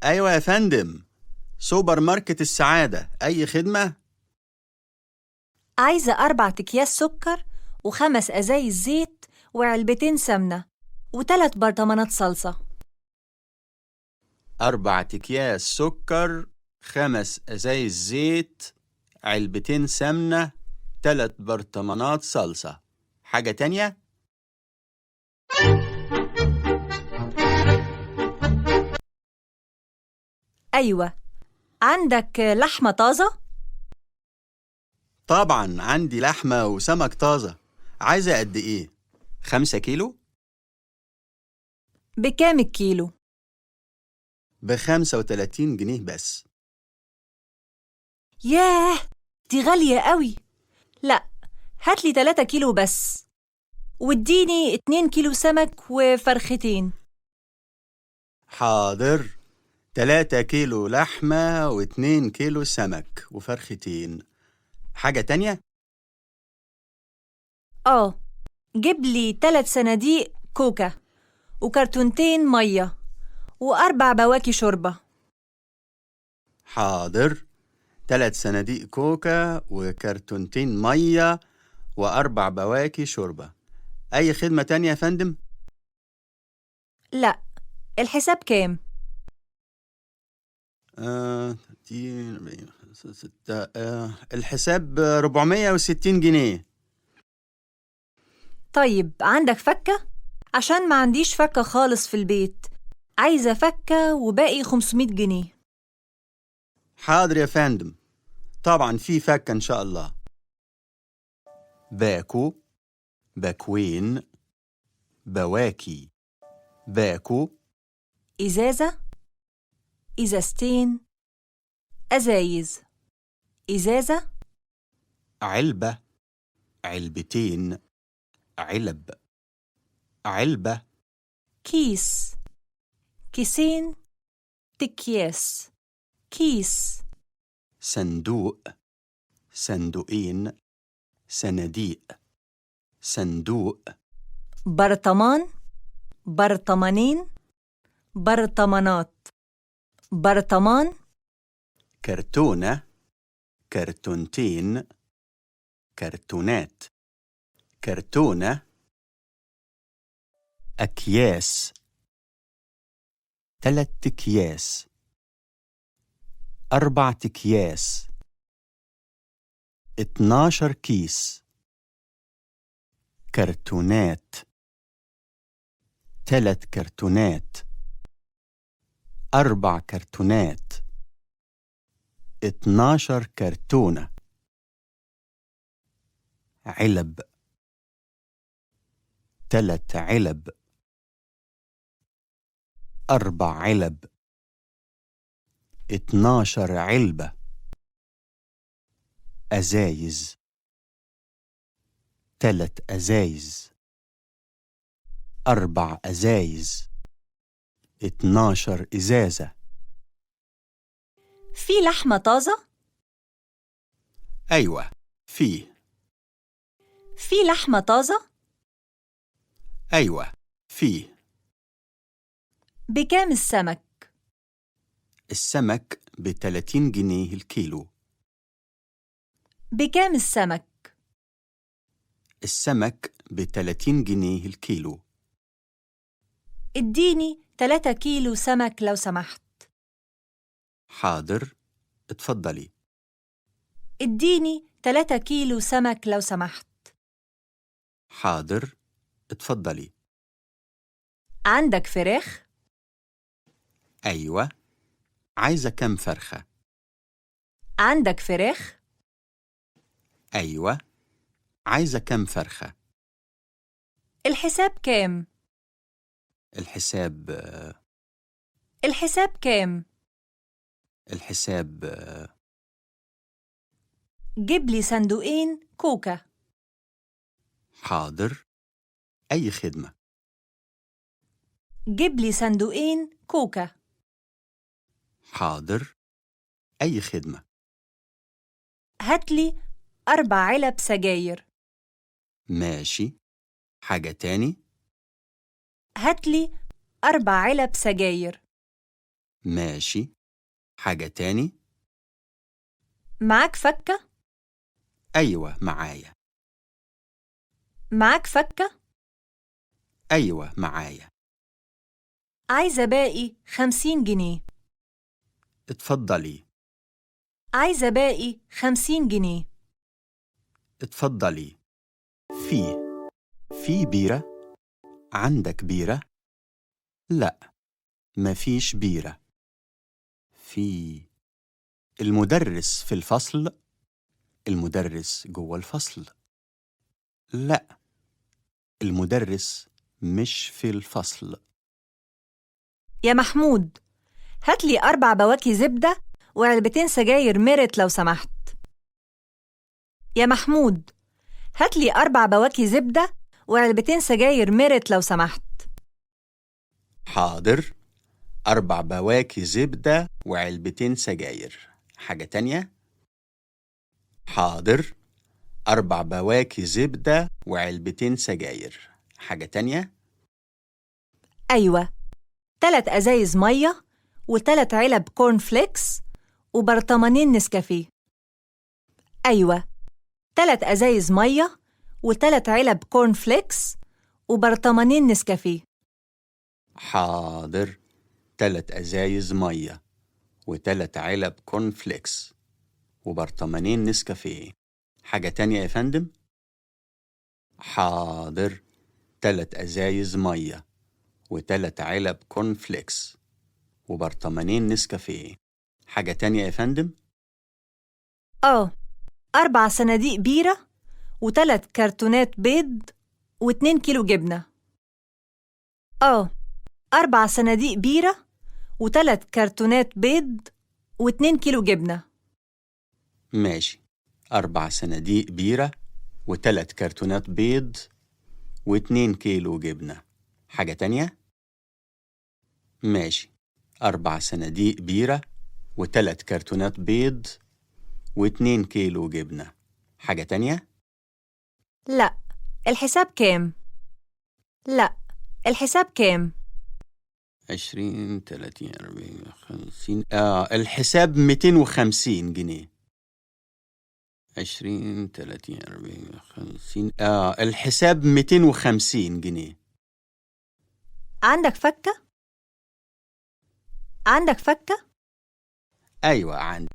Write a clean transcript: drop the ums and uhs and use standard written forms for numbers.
أيوة يا فندم، سوبر ماركت السعادة، أي خدمة؟ عايزة 4 أكياس سكر و5 أزايز زيت وعلبتين سمنة و3 برطمانات صلصة. 4 أكياس سكر، 5 أزايز زيت، علبتين سمنة، 3 برطمانات صلصة. حاجة تانية؟ أيوة، عندك لحمة طازة؟ طبعا عندي لحمة وسمك طازة. عايزة قد إيه؟ 5 كيلو؟ بكام الكيلو؟ ب35 جنيه بس. ياه، دي غالية قوي. لأ، هاتلي 3 كيلو بس، واديني 2 كيلو سمك وفرختين. حاضر، 3 كيلو لحمة و2 كيلو سمك وفرختين. حاجة تانية؟ جيب لي 3 صناديق كوكا وكرتونتين مية و4 بواكي شوربة. حاضر، 3 صناديق كوكا وكرتونتين مية و4 بواكي شوربة. أي خدمة تانية يا فندم؟ لأ، الحساب كام؟ 30 40 6 الحساب 460 جنيه. طيب، عندك فكة؟ عشان ما عنديش فكة خالص في البيت، عايزة فكة وباقي 500 جنيه. حاضر يا فندم، طبعا في فكة إن شاء الله. باكو، باكوين، بواكي، باكو، إزازة، إزازتين، أزايز، إزازة، علبة، علبتين، علب، علبة، كيس، كيسين، تكياس، كيس، صندوق، صندوقين، صناديق، صندوق، برطمان، برطمانين، برطمانات، برطمان، كرتونة، كرتونتين، كرتونات، كرتونة، أكياس، 3 أكياس، 4 أكياس، 12 كيس، كرتونات، 3 كرتونات، 4 كرتونات، 12 كرتونة، علب، 3 علب، 4 علب، 12 علبة، أزايز، 3 أزايز، 4 أزايز، 12 إزازة. في لحمة طازة؟ أيوة، فيه. في لحمة طازة؟ أيوة، فيه. بكام السمك؟ السمك ب30 جنيه الكيلو. بكام السمك؟ السمك ب30 جنيه الكيلو. اديني 3 كيلو سمك لو سمحت. حاضر، اتفضلي. اديني 3 كيلو سمك لو سمحت. حاضر، اتفضلي. عندك فراخ؟ أيوة، عايزة كم فرخة؟ عندك فراخ؟ أيوة، عايزة كم فرخة؟ الحساب كام؟ الحساب الحساب كام؟ الحساب جيب لي صندوقين كوكا. حاضر، أي خدمة. جيب لي صندوقين كوكا. حاضر، أي خدمة. هاتلي 4 علب سجاير. ماشي. حاجة تاني؟ هاتلي 4 علب سجاير. ماشي. حاجة تاني؟ معاك فكة؟ أيوة معايا. معاك فكة؟ أيوة معايا. عايزة باقي 50 جنيه. اتفضلي. عايزة باقي 50 جنيه. اتفضلي. في بيرة؟ عندك بيرة؟ لا، مفيش بيرة. في المدرس في الفصل؟ المدرس جوه الفصل. لا، المدرس مش في الفصل. يا محمود، هاتلي 4 بواكي زبدة وعلبتين سجاير ميرت لو سمحت. يا محمود، هاتلي 4 بواكي زبدة وعلبتين سجاير ميرت لو سمحت. حاضر. 4 بواكي زبدة وعلبتين سجاير. حاجة تانية؟ حاضر. 4 بواكي زبدة وعلبتين سجاير. حاجة تانية؟ أيوة، 3 أزايز مية و3 علب كورن فليكس وبرطمانين نسكافيه. أيوة، 3 أزايز مية و3 علب كورن فليكس وبرطمانين نسكافيه. حاضر. 3 أزايز مية و3 علب كورن فليكس وبرطمانين نسكافيه. حاجة تانية يا فندم؟ حاضر. 3 أزايز مية و3 علب كورن فليكس وبرطمانين نسكافيه. حاجة تانية يا فندم؟ 4 صناديق بيرة و3 كرتونات بيض و2 كيلو جبنة. 4 صناديق بيرة و3 كرتونات بيض و2 كيلو جبنة. ماشي. 4 صناديق بيرة و3 كرتونات بيض و2 كيلو جبنة. حاجة تانية؟ ماشي. 4 صناديق بيرة و3 كرتونات بيض و2 كيلو جبنة. حاجة تانية؟ لا، الحساب كام؟ لا، الحساب كام؟ 20 30 40 50. الحساب 250 جنيه. 20 30 40 50. الحساب 250 جنيه. عندك فكة؟ عندك فكة؟ أيوة عندي.